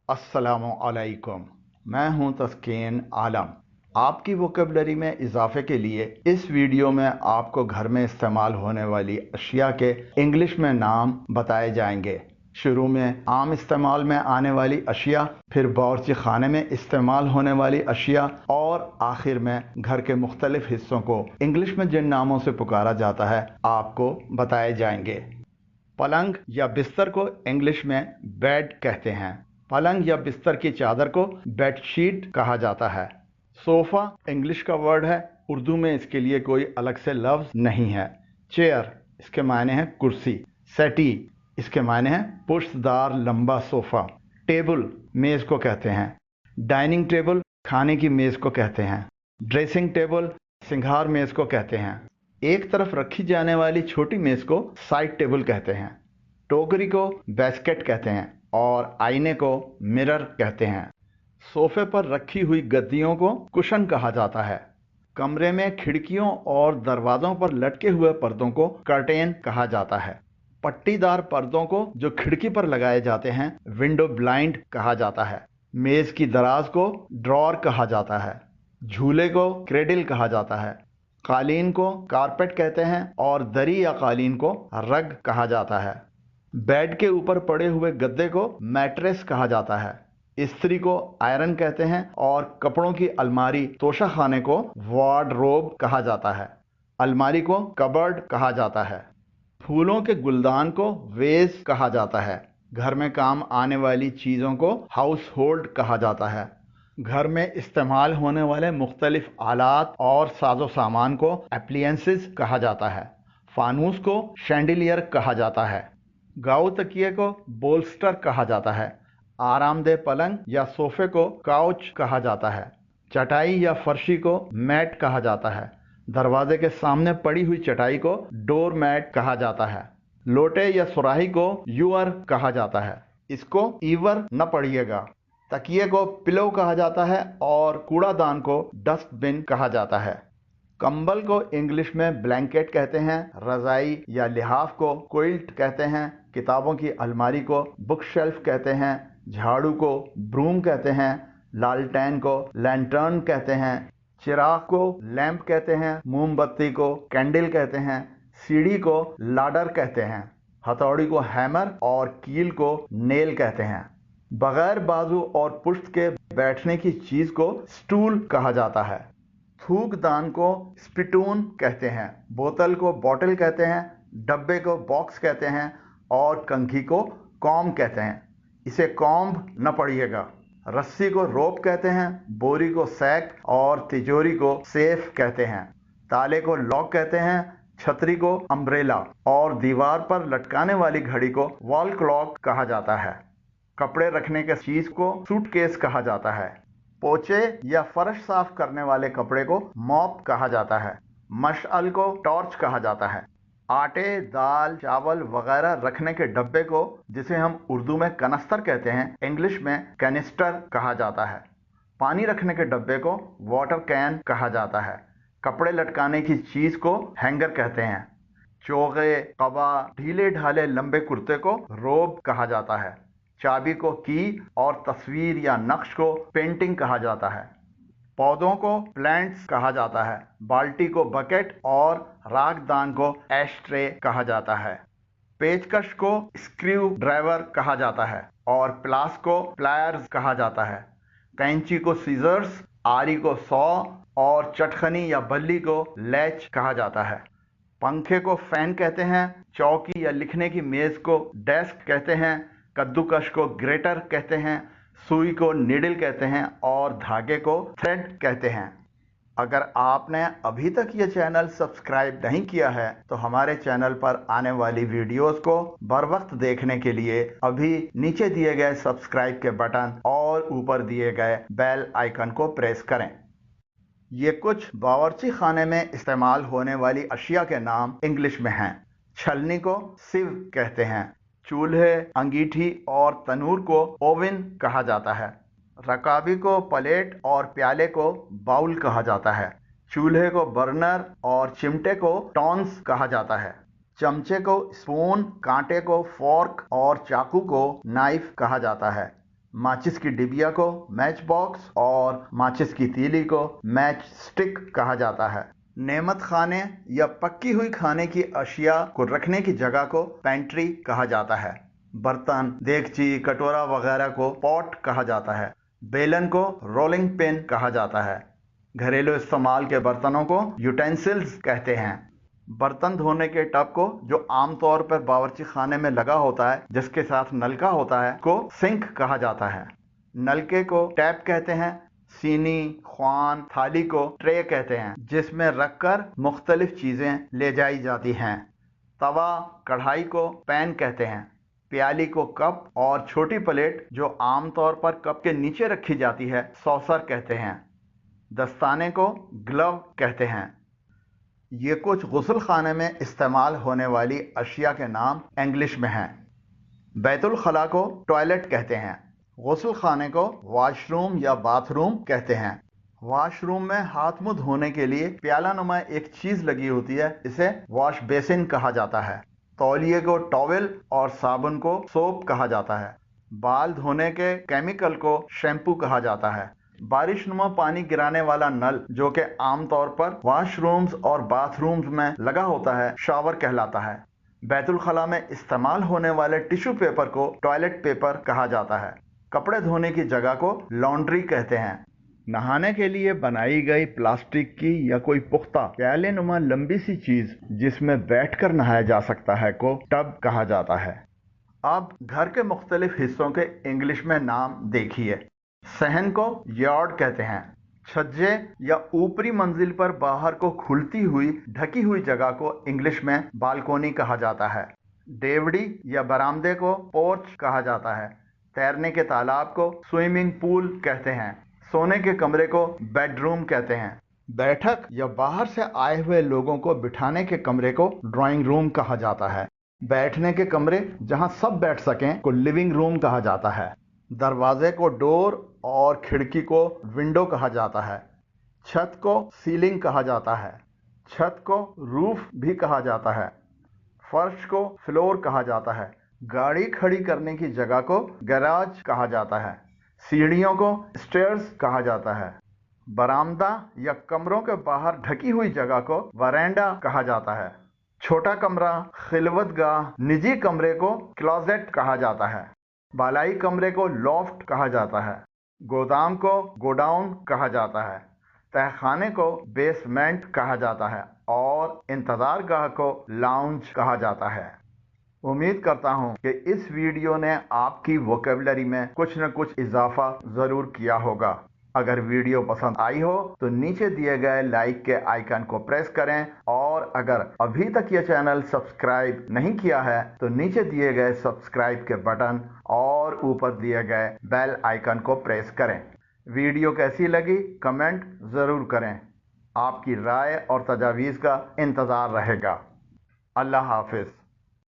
अस्सलामु अलैकुम। मैं हूं तस्कीन आलम। आपकी वोकेबलरी में इजाफे के लिए इस वीडियो में आपको घर में इस्तेमाल होने वाली अशिया के इंग्लिश में नाम बताए जाएंगे। शुरू में आम इस्तेमाल में आने वाली अशिया, फिर बावर्ची खाने में इस्तेमाल होने वाली अशिया और आखिर में घर के मुख्तलिफ हिस्सों को इंग्लिश में जिन नामों से पुकारा जाता है आपको बताए जाएंगे। पलंग या बिस्तर को इंग्लिश में बेड कहते हैं। पलंग या बिस्तर की चादर को बेडशीट कहा जाता है। सोफ़ा इंग्लिश का वर्ड है, उर्दू में इसके लिए कोई अलग से लफ्ज़ नहीं है। चेयर इसके मायने हैं कुर्सी। सेटी इसके मायने हैं पुश्तदार लंबा सोफ़ा। टेबल मेज़ को कहते हैं। डाइनिंग टेबल खाने की मेज़ को कहते हैं। ड्रेसिंग टेबल सिंगार मेज़ को कहते हैं। एक तरफ रखी जाने वाली छोटी मेज़ को साइड टेबल कहते हैं। टोकरी को बास्केट कहते हैं और आईने को मिरर कहते हैं। सोफे पर रखी हुई गद्दियों को कुशन कहा जाता है। कमरे में खिड़कियों और दरवाजों पर लटके हुए पर्दों को कर्टेन कहा जाता है। पट्टीदार पर्दों को जो खिड़की पर लगाए जाते हैं विंडो ब्लाइंड कहा जाता है। मेज की दराज को ड्रॉर कहा जाता है। झूले को क्रेडल कहा जाता है। कालीन को कारपेट कहते हैं और दरी या कालीन को रग कहा जाता है। बेड के ऊपर पड़े हुए गद्दे को मैट्रेस कहा जाता है। इस्त्री को आयरन कहते हैं और कपड़ों की अलमारी तोशा खाने को वार्डरोब कहा जाता है। अलमारी को कबर्ड कहा जाता है। फूलों के गुलदान को वेज कहा जाता है। घर में काम आने वाली चीज़ों को हाउस होल्ड कहा जाता है। घर में इस्तेमाल होने वाले मुख्तलिफ आलात और साजो सामान को एप्लियंसेस कहा जाता है। फानूस को शैंडिलियर कहा जाता है। गाउ तकिए को बोल्स्टर कहा जाता है। आरामदेह पलंग या सोफे को काउच कहा जाता है। चटाई या फर्शी को मैट कहा जाता है। दरवाजे के सामने पड़ी हुई चटाई को डोर मैट कहा जाता है। लोटे या सुराही को यूअर कहा जाता है। इसको ईवर न पढ़िएगा। तकिए को पिलो कहा जाता है और कूड़ादान को डस्टबिन कहा जाता है। कंबल को इंग्लिश में ब्लैंकेट कहते हैं। रजाई या लिहाफ को क्विल्ट कहते हैं। किताबों की अलमारी को बुक शेल्फ कहते हैं। झाड़ू को ब्रूम कहते हैं। लालटेन को लैंटर्न कहते हैं। चिराग को लैंप कहते हैं। मोमबत्ती को कैंडल कहते हैं। सीढ़ी को लाडर कहते हैं। हथौड़ी को हैमर और कील को नेल कहते हैं। बगैर बाजू और पुश्त के बैठने की चीज को स्टूल कहा जाता है। थूकदान को स्पिटून कहते हैं। बोतल को बॉटल कहते हैं। डब्बे को बॉक्स कहते हैं और कंघी को कॉम्ब कहते हैं। इसे कॉम्ब न पढ़िएगा। रस्सी को रोप कहते हैं। बोरी को सैक और तिजोरी को सेफ कहते हैं। ताले को लॉक कहते हैं। छतरी को अम्ब्रेला और दीवार पर लटकाने वाली घड़ी को वॉल क्लॉक कहा जाता है। कपड़े रखने के चीज को सूटकेस कहा जाता है। पोचे या फर्श साफ करने वाले कपड़े को मॉप कहा जाता है। मशअल को टॉर्च कहा जाता है। आटे, दाल, चावल वगैरह रखने के डब्बे को, जिसे हम उर्दू में कनस्तर कहते हैं, इंग्लिश में कैनिस्टर कहा जाता है। पानी रखने के डब्बे को वाटर कैन कहा जाता है। कपड़े लटकाने की चीज को हैंगर कहते हैं। चोगे, कबा, ढीले ढाले लंबे कुर्ते को रोब कहा जाता है। चाबी को की और तस्वीर या नक्श को पेंटिंग कहा जाता है। पौधों को प्लांट्स कहा जाता है। बाल्टी को बकेट और रागदान को एशट्रे कहा जाता है। पेचकश को स्क्रू ड्राइवर कहा जाता है और प्लास को प्लायर्स कहा जाता है। कैंची को सीजर्स, आरी को सॉ और चटखनी या बल्ली को लैच कहा जाता है। पंखे को फैन कहते हैं। चौकी या लिखने की मेज को डेस्क कहते हैं। कद्दूकश को ग्रेटर कहते हैं। सुई को नीडल कहते हैं और धागे को थ्रेड कहते हैं। अगर आपने अभी तक ये चैनल सब्सक्राइब नहीं किया है तो हमारे चैनल पर आने वाली वीडियोस को बर वक्त देखने के लिए अभी नीचे दिए गए सब्सक्राइब के बटन और ऊपर दिए गए बेल आइकन को प्रेस करें। ये कुछ बावर्ची खाने में इस्तेमाल होने वाली अशिया के नाम इंग्लिश में हैं। छलनी को सिव कहते हैं। चूल्हे, अंगीठी और तनूर को ओवन कहा जाता है। रकाबी को प्लेट और प्याले को बाउल कहा जाता है। चूल्हे को बर्नर और चिमटे को टॉन्स कहा जाता है। चमचे को स्पून, कांटे को फोर्क और चाकू को नाइफ कहा जाता है। माचिस की डिबिया को मैच बॉक्स और माचिस की तीली को मैच स्टिक कहा जाता है। नेमत खाने या पक्की हुई खाने की अशिया को रखने की जगह को पेंट्री कहा जाता है। बर्तन, देगची, कटोरा वगैरह को पॉट कहा जाता है। बेलन को रोलिंग पिन कहा जाता है। घरेलू इस्तेमाल के बर्तनों को यूटेंसिल्स कहते हैं। बर्तन धोने के टब को, जो आमतौर पर बावर्ची खाने में लगा होता है जिसके साथ नलका होता है, को सिंक कहा जाता है। नलके को टैप कहते हैं। सीनी, ख्वान, थाली को ट्रे कहते हैं जिसमें रखकर मुख्तलिफ चीजें ले जाई जाती हैं। तवा, कढ़ाई को पैन कहते हैं। प्याली को कप और छोटी प्लेट, जो आमतौर पर कप के नीचे रखी जाती है, सॉसर कहते हैं। दस्ताने को ग्लव कहते हैं। ये कुछ गुस्ल खाने में इस्तेमाल होने वाली अशिया के नाम इंग्लिश में हैं। बैतुल खला को टॉयलेट कहते हैं। गुस्ल खाने को वॉशरूम या बाथरूम कहते हैं। वॉशरूम में हाथ मुंह धोने के लिए प्याला नुमा एक चीज लगी होती है, इसे वॉश बेसिन कहा जाता है। तौलिए को टॉवेल और साबुन को सोप कहा जाता है। बाल धोने के केमिकल को शैम्पू कहा जाता है। बारिश नुमा पानी गिराने वाला नल, जो कि आमतौर पर वॉशरूम्स और बाथरूम्स में लगा होता है, शावर कहलाता है। बैतुल खला में इस्तेमाल होने वाले टिश्यू पेपर को टॉयलेट पेपर कहा जाता है। कपड़े धोने की जगह को लॉन्ड्री कहते हैं। नहाने के लिए बनाई गई प्लास्टिक की या कोई पुख्ता प्याले नुमा लंबी सी चीज जिसमें बैठकर नहाया जा सकता है को टब कहा जाता है। अब घर के मुख्तलिफ हिस्सों के इंग्लिश में नाम देखिए। सहन को यार्ड कहते हैं। छज्जे या ऊपरी मंजिल पर बाहर को खुलती हुई ढकी हुई जगह को इंग्लिश में बालकोनी कहा जाता है। डेवड़ी या बरामदे को पोर्च कहा जाता है। तैरने के तालाब को स्विमिंग पूल कहते हैं। सोने के कमरे को बेडरूम कहते हैं। बैठक या बाहर से आए हुए लोगों को बिठाने के कमरे को ड्राइंग रूम कहा जाता है। बैठने के कमरे जहां सब बैठ सकें को लिविंग रूम कहा जाता है। दरवाजे को डोर और खिड़की को विंडो कहा जाता है। छत को सीलिंग कहा जाता है। छत को रूफ भी कहा जाता है। फर्श को फ्लोर कहा जाता है। गाड़ी खड़ी करने की जगह को गैराज कहा जाता है। सीढ़ियों को स्टेयर्स कहा जाता है। बरामदा या कमरों के बाहर ढकी हुई जगह को वरांडा कहा जाता है। छोटा कमरा, खिलवतगाह, निजी कमरे को क्लोजेट कहा जाता है। बालाई कमरे को लॉफ्ट कहा जाता है। गोदाम को गोडाउन कहा जाता है। तहखाने को बेसमेंट कहा जाता है और इंतजार गाह को लाउंज कहा जाता है। उम्मीद करता हूं कि इस वीडियो ने आपकी वोकेबलरी में कुछ न कुछ इजाफा ज़रूर किया होगा। अगर वीडियो पसंद आई हो तो नीचे दिए गए लाइक के आइकन को प्रेस करें और अगर अभी तक ये चैनल सब्सक्राइब नहीं किया है तो नीचे दिए गए सब्सक्राइब के बटन और ऊपर दिए गए बेल आइकन को प्रेस करें। वीडियो कैसी लगी कमेंट ज़रूर करें। आपकी राय और तजावीज़ का इंतज़ार रहेगा। अल्लाह हाफिज़।